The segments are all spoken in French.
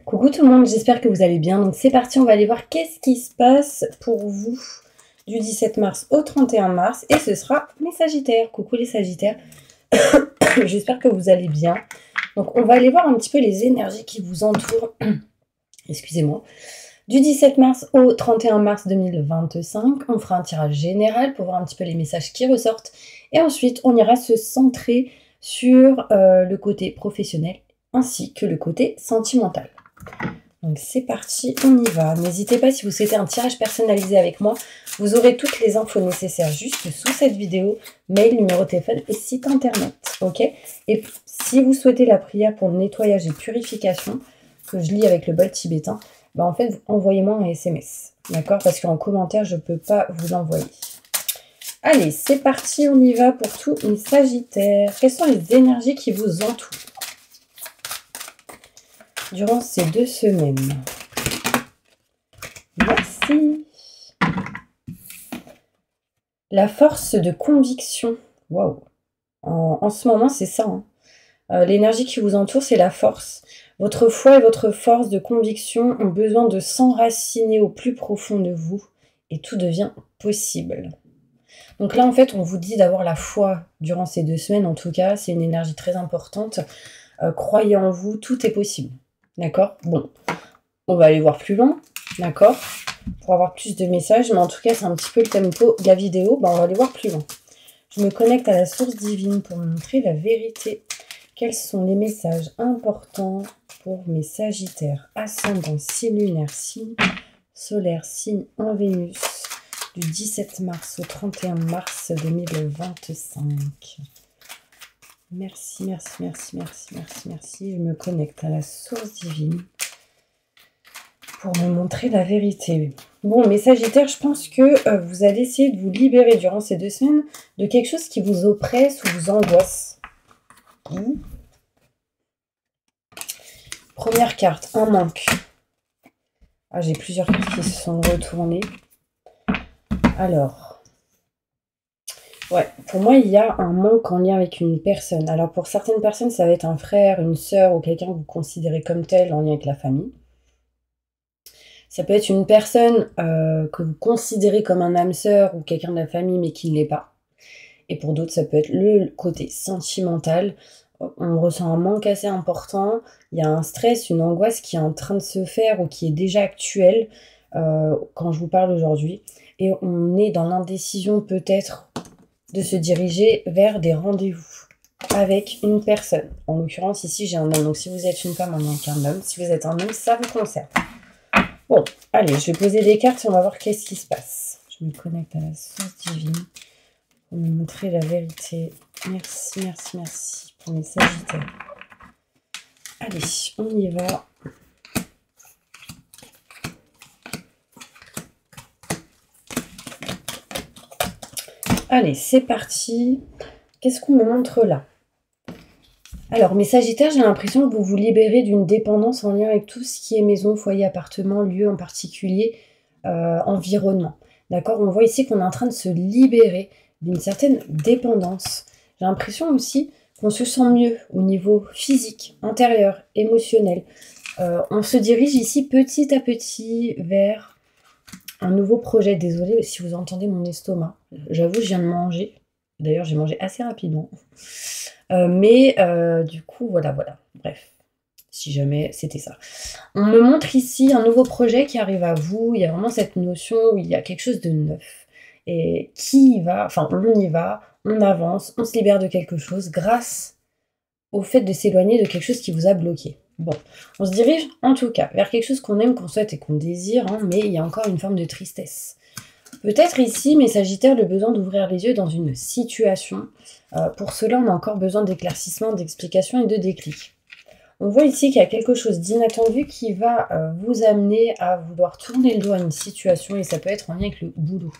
Coucou tout le monde, j'espère que vous allez bien. Donc c'est parti, on va aller voir qu'est-ce qui se passe pour vous du 17 mars au 31 mars. Et ce sera mes Sagittaires. Coucou les Sagittaires, j'espère que vous allez bien. Donc on va aller voir un petit peu les énergies qui vous entourent. Excusez-moi. Du 17 mars au 31 mars 2025, on fera un tirage général pour voir un petit peu les messages qui ressortent. Et ensuite, on ira se centrer sur le côté professionnel ainsi que le côté sentimental. Donc c'est parti, on y va. N'hésitez pas si vous souhaitez un tirage personnalisé avec moi. Vous aurez toutes les infos nécessaires juste sous cette vidéo, mail, numéro de téléphone et site internet. Ok. Et si vous souhaitez la prière pour nettoyage et purification, que je lis avec le bol tibétain, bah en fait, envoyez-moi un SMS. D'accord? Parce qu'en commentaire, je ne peux pas vous l'envoyer. Allez, c'est parti, on y va pour tous les Sagittaires. Quelles sont les énergies qui vous entourent durant ces 2 semaines? Merci. La force de conviction. Waouh. En ce moment, c'est ça. Hein. L'énergie qui vous entoure, c'est la force. Votre foi et votre force de conviction ont besoin de s'enraciner au plus profond de vous et tout devient possible. Donc là, en fait, on vous dit d'avoir la foi durant ces 2 semaines. En tout cas, c'est une énergie très importante. Croyez en vous, tout est possible. D'accord? Bon, on va aller voir plus loin, d'accord? Pour avoir plus de messages, mais en tout cas, c'est un petit peu le tempo de la vidéo. Ben, on va aller voir plus loin. Je me connecte à la source divine pour me montrer la vérité. Quels sont les messages importants pour mes Sagittaires? Ascendant, signe lunaire, signe solaire, signe en Vénus, du 17 mars au 31 mars 2025. Merci, merci, merci, merci, merci, merci. Je me connecte à la source divine pour me montrer la vérité. Bon, mes Sagittaires, je pense que vous allez essayer de vous libérer durant ces 2 semaines de quelque chose qui vous oppresse ou vous angoisse. Première carte, un manque. Ah, j'ai plusieurs cartes qui se sont retournées. Alors, ouais, pour moi, il y a un manque en lien avec une personne. Alors, pour certaines personnes, ça va être un frère, une sœur ou quelqu'un que vous considérez comme tel en lien avec la famille. Ça peut être une personne que vous considérez comme un âme sœur ou quelqu'un de la famille, mais qui ne l'est pas. Et pour d'autres, ça peut être le côté sentimental. On ressent un manque assez important. Il y a un stress, une angoisse qui est en train de se faire ou qui est déjà actuelle quand je vous parle aujourd'hui. Et on est dans l'indécision peut-être de se diriger vers des rendez-vous avec une personne. En l'occurrence, ici, j'ai un homme. Donc, si vous êtes une femme, on n'a qu'un homme. Si vous êtes un homme, ça vous concerne. Bon, allez, je vais poser des cartes et on va voir qu'est-ce qui se passe. Je me connecte à la source divine pour me montrer la vérité. Merci, merci, merci pour mes Sagittaires. Allez, on y va. Allez, c'est parti. Qu'est-ce qu'on me montre là? Alors, mes Sagittaires, j'ai l'impression que vous vous libérez d'une dépendance en lien avec tout ce qui est maison, foyer, appartement, lieu en particulier, environnement. D'accord? On voit ici qu'on est en train de se libérer d'une certaine dépendance. J'ai l'impression aussi qu'on se sent mieux au niveau physique, intérieur, émotionnel. On se dirige ici petit à petit vers un nouveau projet. Désolée si vous entendez mon estomac. J'avoue, je viens de manger. D'ailleurs, j'ai mangé assez rapidement. Du coup, voilà. Bref, si jamais c'était ça. On me montre ici un nouveau projet qui arrive à vous. Il y a vraiment cette notion où il y a quelque chose de neuf. Et qui y va, enfin, on y va, on avance, on se libère de quelque chose grâce au fait de s'éloigner de quelque chose qui vous a bloqué. Bon, on se dirige en tout cas vers quelque chose qu'on aime, qu'on souhaite et qu'on désire, hein, mais il y a encore une forme de tristesse. Peut-être ici, mes Sagittaires, le besoin d'ouvrir les yeux dans une situation. Pour cela, on a encore besoin d'éclaircissement, d'explication et de déclic. On voit ici qu'il y a quelque chose d'inattendu qui va vous amener à vouloir tourner le dos à une situation et ça peut être en lien avec le boulot.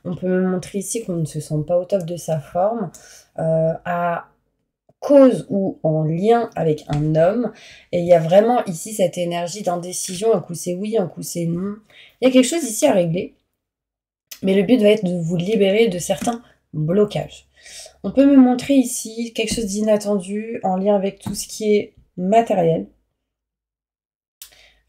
On peut me montrer ici qu'on ne se sent pas au top de sa forme, à cause ou en lien avec un homme. Et il y a vraiment ici cette énergie d'indécision, un coup c'est oui, un coup c'est non. Il y a quelque chose ici à régler. Mais le but va être de vous libérer de certains blocages. On peut me montrer ici quelque chose d'inattendu en lien avec tout ce qui est matériel.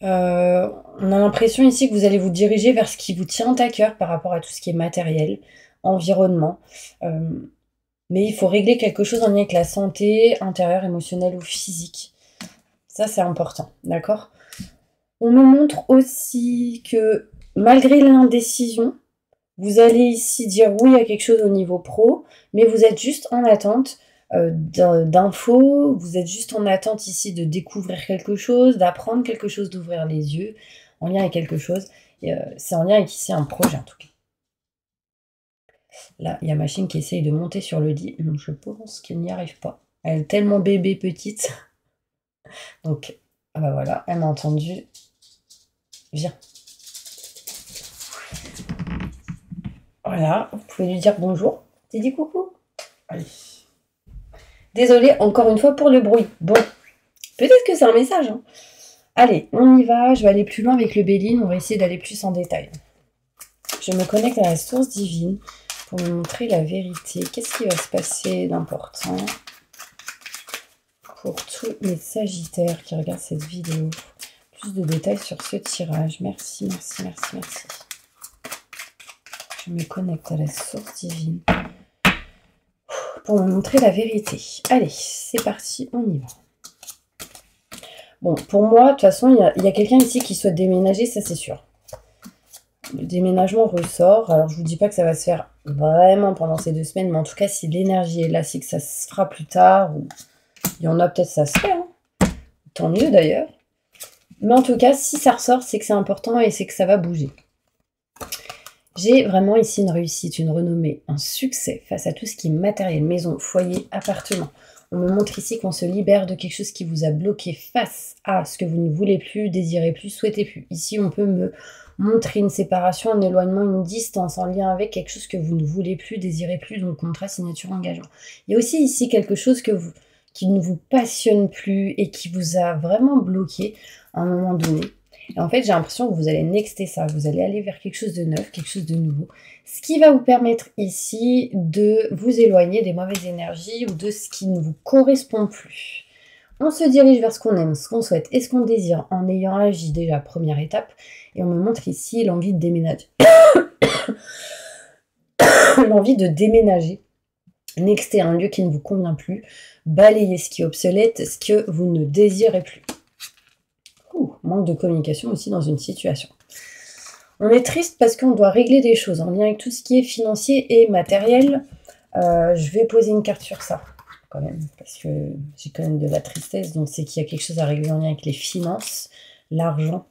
On a l'impression ici que vous allez vous diriger vers ce qui vous tient à cœur par rapport à tout ce qui est matériel, environnement. Mais il faut régler quelque chose en lien avec la santé intérieure, émotionnelle ou physique. Ça, c'est important, d'accord? On me montre aussi que malgré l'indécision, vous allez ici dire oui à quelque chose au niveau pro, mais vous êtes juste en attente d'infos, vous êtes juste en attente ici de découvrir quelque chose, d'apprendre quelque chose, d'ouvrir les yeux, en lien avec quelque chose. C'est en lien avec ici un projet en tout cas. Là, il y a Machine qui essaye de monter sur le lit. Je pense qu'elle n'y arrive pas. Elle est tellement bébé petite. Donc, ah bah voilà, elle m'a entendu. Viens. Voilà, vous pouvez lui dire bonjour. T'es dit coucou? Allez. Désolée encore une fois pour le bruit. Bon, peut-être que c'est un message. Hein. Allez, on y va. Je vais aller plus loin avec le Béline. On va essayer d'aller plus en détail. Je me connecte à la source divine pour me montrer la vérité. Qu'est-ce qui va se passer d'important pour tous les Sagittaires qui regardent cette vidéo? Plus de détails sur ce tirage. Merci, merci, merci, merci. Je me connecte à la source divine pour me montrer la vérité. Allez, c'est parti, on y va. Bon, pour moi, de toute façon, il y a quelqu'un ici qui souhaite déménager, ça c'est sûr. Le déménagement ressort. Alors, je vous dis pas que ça va se faire vraiment pendant ces 2 semaines, mais en tout cas, si l'énergie est là, c'est que ça se fera plus tard. Ou il y en a peut-être, ça se fait. Hein. Tant mieux d'ailleurs. Mais en tout cas, si ça ressort, c'est que c'est important et c'est que ça va bouger. J'ai vraiment ici une réussite, une renommée, un succès face à tout ce qui est matériel, maison, foyer, appartement. On me montre ici qu'on se libère de quelque chose qui vous a bloqué face à ce que vous ne voulez plus, désirez plus, souhaitez plus. Ici, on peut me montrer une séparation, un éloignement, une distance en lien avec quelque chose que vous ne voulez plus, désirez plus, donc contrat, signature, engagement. Il y a aussi ici quelque chose qui ne vous passionne plus et qui vous a vraiment bloqué à un moment donné. Et en fait, j'ai l'impression que vous allez nexter ça, vous allez aller vers quelque chose de neuf, quelque chose de nouveau. Ce qui va vous permettre ici de vous éloigner des mauvaises énergies ou de ce qui ne vous correspond plus. On se dirige vers ce qu'on aime, ce qu'on souhaite et ce qu'on désire en ayant agi déjà première étape. Et on me montre ici l'envie de déménager. L'envie de déménager, nexter un lieu qui ne vous convient plus, balayer ce qui est obsolète, ce que vous ne désirez plus. Manque de communication aussi dans une situation. On est triste parce qu'on doit régler des choses en lien avec tout ce qui est financier et matériel. Je vais poser une carte sur ça, quand même, parce que j'ai quand même de la tristesse, donc c'est qu'il y a quelque chose à régler en lien avec les finances, l'argent.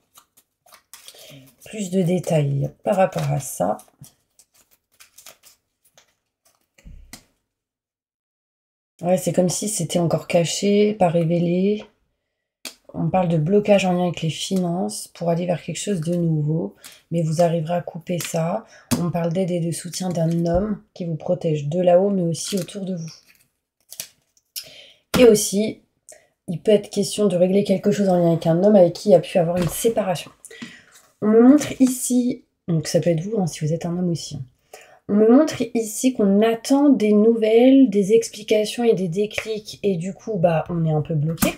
Plus de détails par rapport à ça. Ouais, c'est comme si c'était encore caché, pas révélé. On parle de blocage en lien avec les finances pour aller vers quelque chose de nouveau, mais vous arriverez à couper ça. On parle d'aide et de soutien d'un homme qui vous protège de là-haut, mais aussi autour de vous. Et aussi, il peut être question de régler quelque chose en lien avec un homme avec qui il y a pu avoir une séparation. On me montre ici, donc ça peut être vous, hein, si vous êtes un homme aussi. On me montre ici qu'on attend des nouvelles, des explications et des déclics, et du coup, on est un peu bloqué.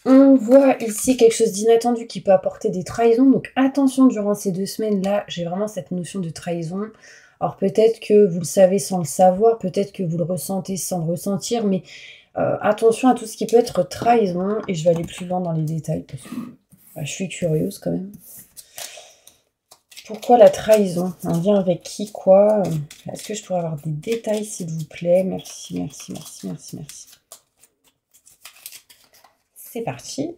On voit ici quelque chose d'inattendu qui peut apporter des trahisons. Donc attention, durant ces 2 semaines-là, j'ai vraiment cette notion de trahison. Alors peut-être que vous le savez sans le savoir, peut-être que vous le ressentez sans le ressentir, mais attention à tout ce qui peut être trahison. Et je vais aller plus loin dans les détails parce que je suis curieuse quand même. Pourquoi la trahison? On vient avec qui, quoi? Est-ce que je pourrais avoir des détails, s'il vous plaît? Merci, merci, merci, merci, merci. C'est parti.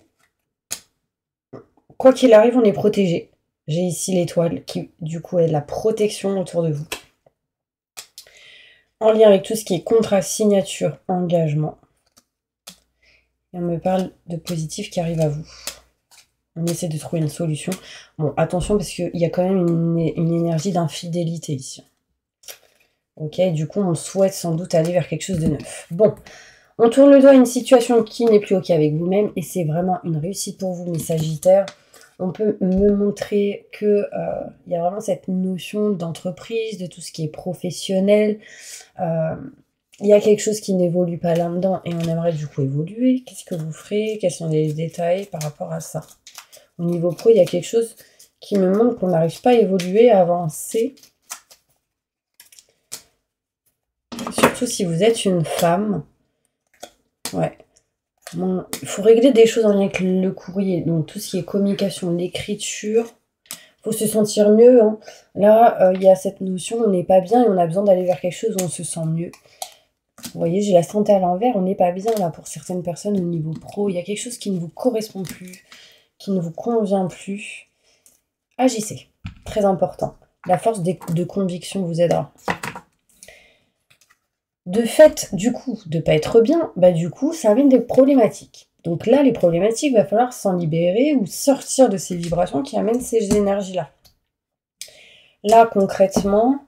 Quoi qu'il arrive, on est protégé. J'ai ici l'étoile qui, du coup, est la protection autour de vous. En lien avec tout ce qui est contrat, signature, engagement. Et on me parle de positif qui arrive à vous. On essaie de trouver une solution. Bon, attention, parce qu'il y a quand même une énergie d'infidélité ici. Ok, du coup, on souhaite sans doute aller vers quelque chose de neuf. Bon. On tourne le doigt à une situation qui n'est plus OK avec vous-même et c'est vraiment une réussite pour vous, mes Sagittaires. On peut me montrer qu'il y a vraiment cette notion d'entreprise, de tout ce qui est professionnel. Il y a quelque chose qui n'évolue pas là-dedans et on aimerait du coup évoluer. Qu'est-ce que vous ferez? Quels sont les détails par rapport à ça? Au niveau pro, il y a quelque chose qui me montre qu'on n'arrive pas à évoluer, à avancer. Surtout si vous êtes une femme. Ouais. Bon, il faut régler des choses en lien avec le courrier. Donc tout ce qui est communication, l'écriture. Il faut se sentir mieux. Hein. Là, il y a cette notion, on n'est pas bien et on a besoin d'aller vers quelque chose où on se sent mieux. Vous voyez, j'ai la santé à l'envers, on n'est pas bien là pour certaines personnes au niveau pro. Il y a quelque chose qui ne vous correspond plus, qui ne vous convient plus. Agissez, très important. La force de conviction vous aidera. De fait, du coup, de ne pas être bien, bah du coup, ça amène des problématiques. Donc là, les problématiques, il va falloir s'en libérer ou sortir de ces vibrations qui amènent ces énergies-là. Là, concrètement,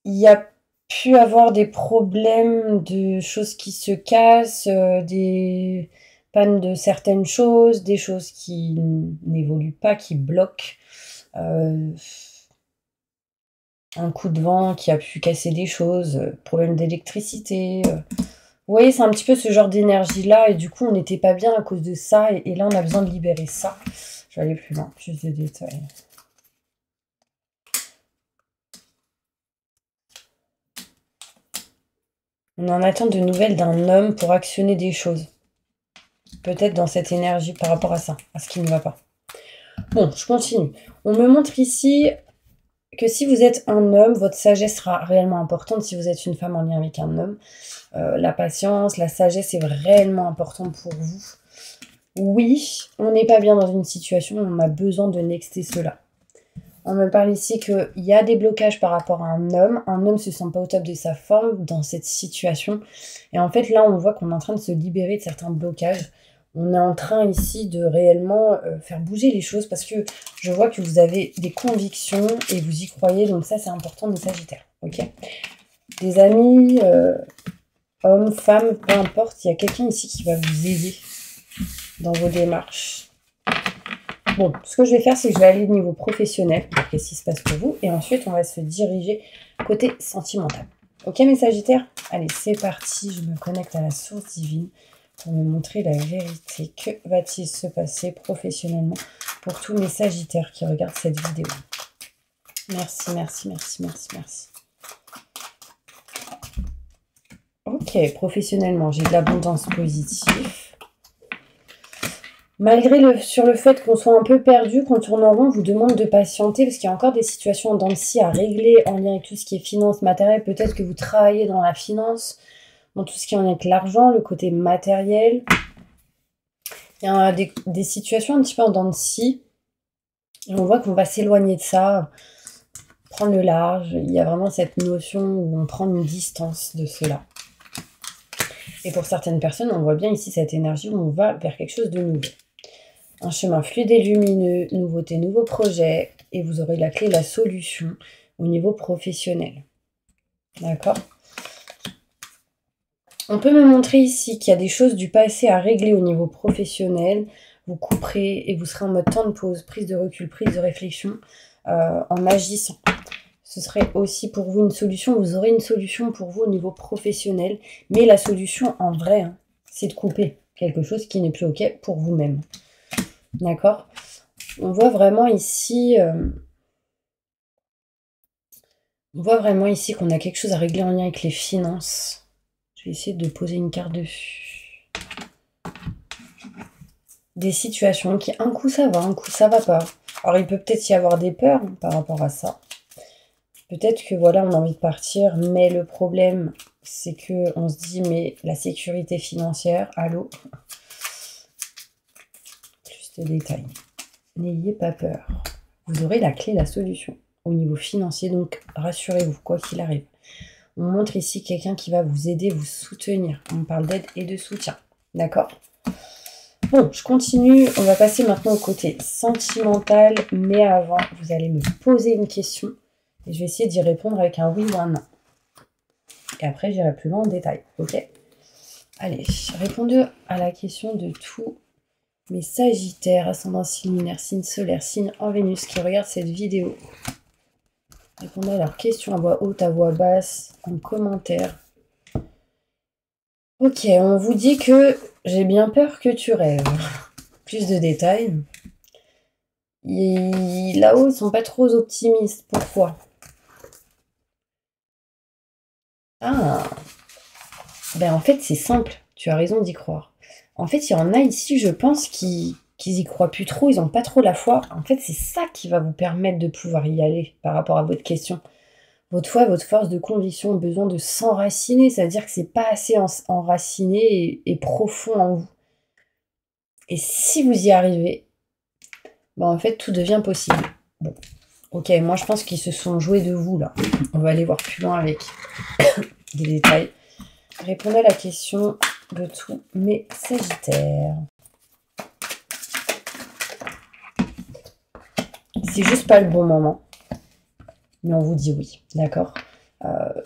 il y a pu avoir des problèmes de choses qui se cassent, des pannes de certaines choses, des choses qui n'évoluent pas, qui bloquent. Un coup de vent qui a pu casser des choses, problème d'électricité. Vous voyez, c'est un petit peu ce genre d'énergie-là, et du coup, on n'était pas bien à cause de ça, et là, on a besoin de libérer ça. Je vais aller plus loin, plus de détails. On est en attente de nouvelles d'un homme pour actionner des choses. Peut-être dans cette énergie par rapport à ça, à ce qui ne va pas. Bon, je continue. On me montre ici que si vous êtes un homme, votre sagesse sera réellement importante. Si vous êtes une femme en lien avec un homme, la patience, la sagesse est réellement important pour vous. Oui, on n'est pas bien dans une situation où on a besoin de nexter cela. On me parle ici qu'il y a des blocages par rapport à un homme. Un homme ne se sent pas au top de sa forme dans cette situation. Et en fait, là, on voit qu'on est en train de se libérer de certains blocages. On est en train ici de réellement faire bouger les choses parce que je vois que vous avez des convictions et vous y croyez. Donc ça, c'est important, les Sagittaires. Ok. Des amis, hommes, femmes, peu importe. Il y a quelqu'un ici qui va vous aider dans vos démarches. Bon, ce que je vais faire, c'est que je vais aller au niveau professionnel, qu'est-ce qui se passe pour vous, et ensuite, on va se diriger côté sentimental. Ok, mes Sagittaires? Allez, c'est parti, je me connecte à la source divine pour me montrer la vérité. Que va-t-il se passer professionnellement pour tous mes Sagittaires qui regardent cette vidéo? Merci, merci, merci, merci, merci. Ok, professionnellement, j'ai de l'abondance positive. Malgré sur le fait qu'on soit un peu perdu, qu'on tourne en rond, on vous demande de patienter parce qu'il y a encore des situations en dents de scie à régler en lien avec tout ce qui est finance, matériel. Peut-être que vous travaillez dans la finance, dans tout ce qui est en lien avec l'argent, le côté matériel. Il y a des situations un petit peu en dents de scie. Et on voit qu'on va s'éloigner de ça, prendre le large. Il y a vraiment cette notion où on prend une distance de cela. Et pour certaines personnes, on voit bien ici cette énergie où on va vers quelque chose de nouveau. Un chemin fluide et lumineux, nouveauté, nouveau projet, et vous aurez la clé, la solution au niveau professionnel. D'accord? On peut me montrer ici qu'il y a des choses du passé à régler au niveau professionnel. Vous couperez et vous serez en mode temps de pause, prise de recul, prise de réflexion, en agissant. Ce serait aussi pour vous une solution. Vous aurez une solution pour vous au niveau professionnel. Mais la solution, en vrai, hein, c'est de couper quelque chose qui n'est plus OK pour vous-même. D'accord? On voit vraiment ici... qu'on a quelque chose à régler en lien avec les finances. Je vais essayer de poser une carte dessus. Des situations qui, un coup ça va, un coup ça va pas. Alors il peut peut-être y avoir des peurs par rapport à ça. Peut-être que voilà, on a envie de partir, mais le problème, c'est que on se dit, mais la sécurité financière, allô? Plus de détails. N'ayez pas peur. Vous aurez la clé, la solution au niveau financier, donc rassurez-vous, quoi qu'il arrive. On montre ici quelqu'un qui va vous aider, vous soutenir. On parle d'aide et de soutien. D'accord? Bon, je continue. On va passer maintenant au côté sentimental. Mais avant, vous allez me poser une question. Et je vais essayer d'y répondre avec un oui ou un non. Et après, j'irai plus loin en détail. Ok? Allez, répondez à la question de tous mes Sagittaires, ascendant signe lunaire, signe solaire, signe en Vénus qui regardent cette vidéo. Répondez à leurs questions à voix haute, à voix basse, en commentaire. Ok, on vous dit que j'ai bien peur que tu rêves. Plus de détails. Là-haut, ils sont pas trop optimistes. Pourquoi? Ah, ben en fait, c'est simple. Tu as raison d'y croire. En fait, il y en a ici, je pense, qu'ils y croient plus trop, ils ont pas trop la foi. En fait, c'est ça qui va vous permettre de pouvoir y aller par rapport à votre question. Votre foi, votre force de conviction, a besoin de s'enraciner, c'est-à-dire que c'est pas assez enraciné et profond en vous. Et si vous y arrivez, ben en fait, tout devient possible. Bon, ok, moi je pense qu'ils se sont joués de vous là. On va aller voir plus loin avec des détails. Répondez à la question de tous mes Sagittaires. C'est juste pas le bon moment, mais on vous dit oui, d'accord?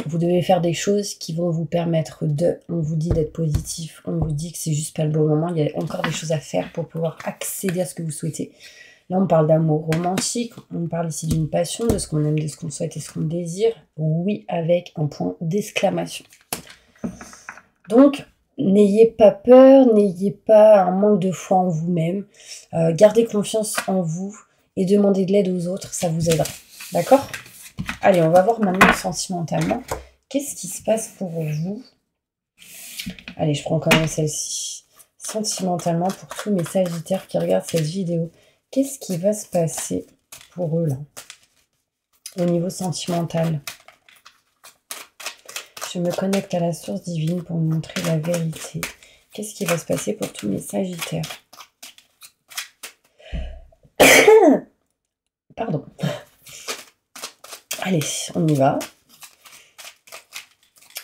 Vous devez faire des choses qui vont vous permettre on vous dit d'être positif, on vous dit que c'est juste pas le bon moment, il y a encore des choses à faire pour pouvoir accéder à ce que vous souhaitez. Là, on parle d'amour romantique, on parle ici d'une passion, de ce qu'on aime, de ce qu'on souhaite et ce qu'on désire. Oui, avec un point d'exclamation. Donc, n'ayez pas peur, n'ayez pas un manque de foi en vous-même. Gardez confiance en vous et demandez de l'aide aux autres, ça vous aidera. D'accord ? Allez, on va voir maintenant sentimentalement. Qu'est-ce qui se passe pour vous? Allez, je prends quand même celle-ci. Sentimentalement, pour tous mes Sagittaires qui regardent cette vidéo, qu'est-ce qui va se passer pour eux, là, au niveau sentimental? Je me connecte à la source divine pour me montrer la vérité. Qu'est-ce qui va se passer pour tous mes Sagittaires? Pardon. Allez, on y va.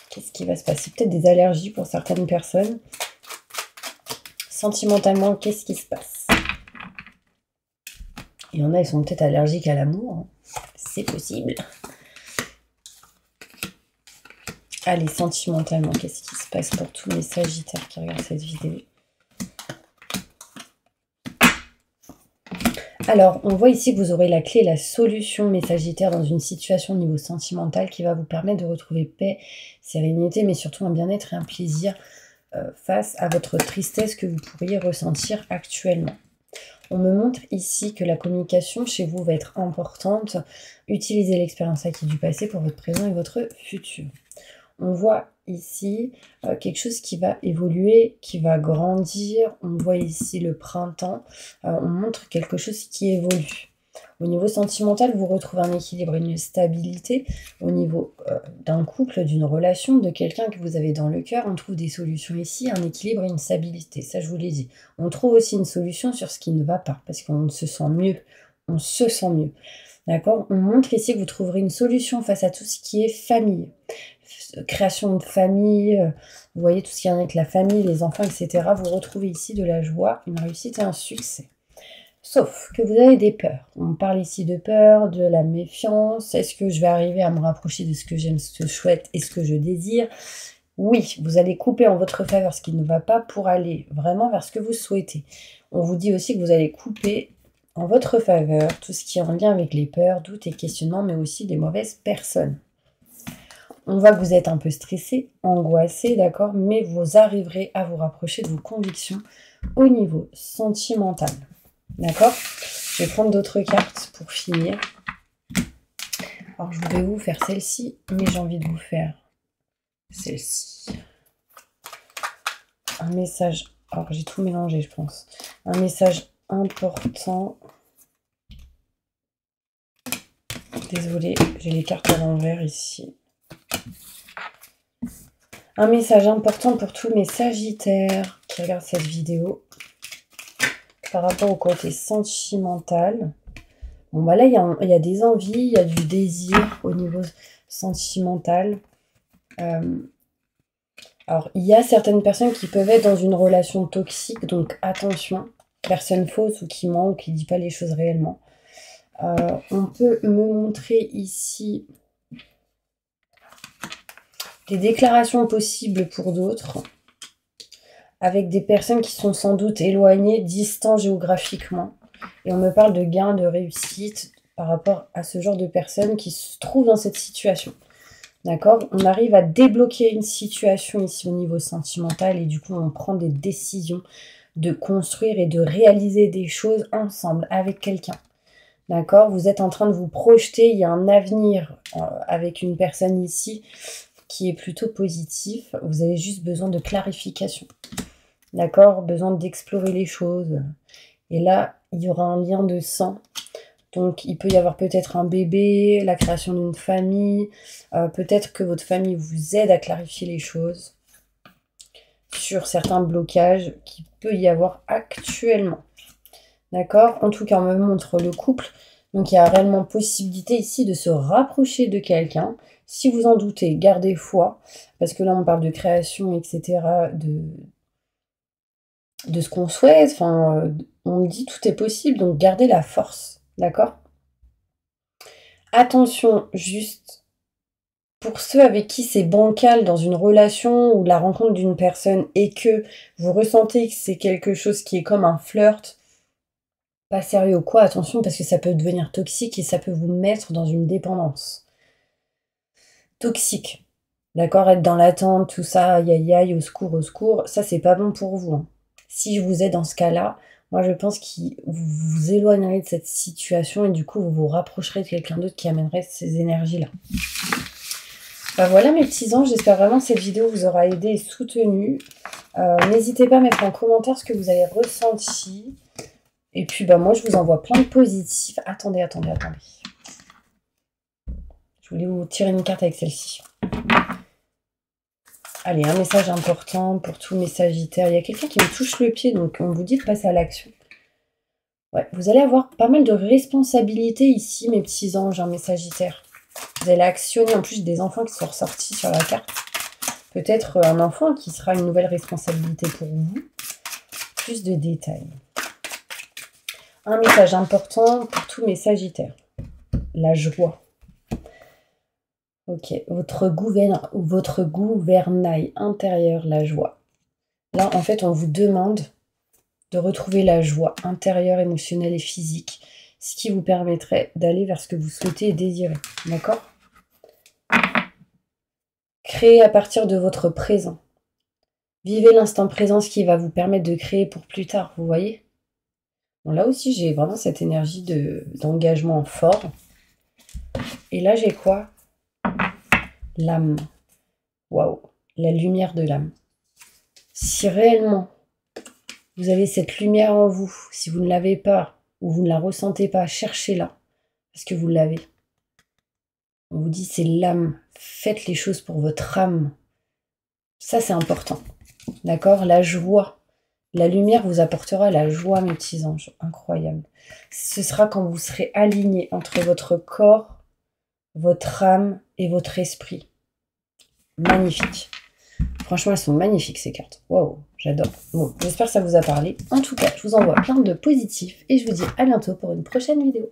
Qu'est-ce qui va se passer? Peut-être des allergies pour certaines personnes. Sentimentalement, qu'est-ce qui se passe? Il y en a, ils sont peut-être allergiques à l'amour. C'est possible. Allez, sentimentalement, qu'est-ce qui se passe pour tous les Sagittaires qui regardent cette vidéo? Alors, on voit ici que vous aurez la clé, la solution, mes Sagittaires, dans une situation au niveau sentimental qui va vous permettre de retrouver paix, sérénité, mais surtout un bien-être et un plaisir face à votre tristesse que vous pourriez ressentir actuellement. On me montre ici que la communication chez vous va être importante. Utilisez l'expérience acquise du passé pour votre présent et votre futur. On voit ici quelque chose qui va évoluer, qui va grandir. On voit ici le printemps. On montre quelque chose qui évolue. Au niveau sentimental, vous retrouvez un équilibre, une stabilité. Au niveau d'un couple, d'une relation, de quelqu'un que vous avez dans le cœur, on trouve des solutions ici, un équilibre et une stabilité. Ça, je vous l'ai dit. On trouve aussi une solution sur ce qui ne va pas, parce qu'on se sent mieux. On se sent mieux. D'accord? On montre ici que vous trouverez une solution face à tout ce qui est famille. Création de famille, vous voyez tout ce qui est avec la famille, les enfants, etc. Vous retrouvez ici de la joie, une réussite et un succès. Sauf que vous avez des peurs. On parle ici de peur, de la méfiance. Est-ce que je vais arriver à me rapprocher de ce que j'aime, ce que je souhaite et ce que je désire? Oui, vous allez couper en votre faveur ce qui ne va pas pour aller vraiment vers ce que vous souhaitez. On vous dit aussi que vous allez couper en votre faveur tout ce qui est en lien avec les peurs, doutes et questionnements, mais aussi des mauvaises personnes. On voit que vous êtes un peu stressé, angoissé, d'accord, mais vous arriverez à vous rapprocher de vos convictions au niveau sentimental. D'accord? Je vais prendre d'autres cartes pour finir. Alors, je voulais vous faire celle-ci, mais j'ai envie de vous faire celle-ci. Un message... Alors, j'ai tout mélangé, je pense. Un message important. Désolée, j'ai les cartes à l'envers ici. Un message important pour tous mes Sagittaires qui regardent cette vidéo par rapport au côté sentimental. Bon, bah là, il y a des envies, il y a du désir au niveau sentimental. Alors, il y a certaines personnes qui peuvent être dans une relation toxique, donc attention, personne fausse ou qui ment ou qui ne dit pas les choses réellement. On peut me montrer ici des déclarations possibles pour d'autres, avec des personnes qui sont sans doute éloignées, distantes géographiquement. Et on me parle de gains, de réussite par rapport à ce genre de personnes qui se trouvent dans cette situation. D'accord? On arrive à débloquer une situation ici au niveau sentimental et du coup on prend des décisions de construire et de réaliser des choses ensemble avec quelqu'un. D'accord? Vous êtes en train de vous projeter, il y a un avenir avec une personne ici qui est plutôt positif. Vous avez juste besoin de clarification. D'accord? Besoin d'explorer les choses. Et là, il y aura un lien de sang. Donc, il peut y avoir peut-être un bébé, la création d'une famille. Peut-être que votre famille vous aide à clarifier les choses sur certains blocages qu'il peut y avoir actuellement. D'accord? En tout cas, on me montre le couple. Donc, il y a réellement possibilité ici de se rapprocher de quelqu'un. Si vous en doutez, gardez foi. Parce que là, on parle de création, etc. De ce qu'on souhaite. Enfin, on me dit tout est possible. Donc, gardez la force. D'accord? Attention, juste pour ceux avec qui c'est bancal dans une relation ou la rencontre d'une personne et que vous ressentez que c'est quelque chose qui est comme un flirt, pas sérieux ou quoi, attention parce que ça peut devenir toxique et ça peut vous mettre dans une dépendance. Toxique. D'accord? Être dans l'attente, tout ça, aïe aïe aïe, au secours, ça c'est pas bon pour vous. Hein. Si je vous ai dans ce cas-là, moi je pense que vous vous éloignerez de cette situation et du coup vous vous rapprocherez de quelqu'un d'autre qui amènerait ces énergies-là. Ben voilà mes petits anges, j'espère vraiment que cette vidéo vous aura aidé et soutenu. N'hésitez pas à mettre en commentaire ce que vous avez ressenti. Et puis moi je vous envoie plein de positifs. Attendez. Je voulais vous tirer une carte avec celle-ci. Allez, un message important pour tous mes sagittaires. Il y a quelqu'un qui me touche le pied, donc on vous dit de passer à l'action. Ouais, vous allez avoir pas mal de responsabilités ici, mes petits anges, mes sagittaires. Vous allez actionner, en plus des enfants qui sont ressortis sur la carte. Peut-être un enfant qui sera une nouvelle responsabilité pour vous. Plus de détails. Un message important pour tous mes sagittaires. La joie. Ok, votre gouvernail intérieur, la joie. Là, en fait, on vous demande de retrouver la joie intérieure, émotionnelle et physique, ce qui vous permettrait d'aller vers ce que vous souhaitez et désirez. D'accord? Créez à partir de votre présent. Vivez l'instant présent, ce qui va vous permettre de créer pour plus tard, vous voyez? Bon, là aussi, j'ai vraiment cette énergie d'engagement fort. Et là, j'ai quoi? L'âme. Waouh, la lumière de l'âme. Si réellement vous avez cette lumière en vous, si vous ne l'avez pas ou vous ne la ressentez pas, cherchez-la parce que vous l'avez. On vous dit c'est l'âme. Faites les choses pour votre âme. Ça, c'est important. D'accord? La joie. La lumière vous apportera la joie, mes petits anges. Incroyable. Ce sera quand vous serez alignés entre votre corps, votre âme et votre esprit. Magnifique. Franchement, elles sont magnifiques, ces cartes. Waouh, j'adore. Bon, j'espère que ça vous a parlé. En tout cas, je vous envoie plein de positifs et je vous dis à bientôt pour une prochaine vidéo.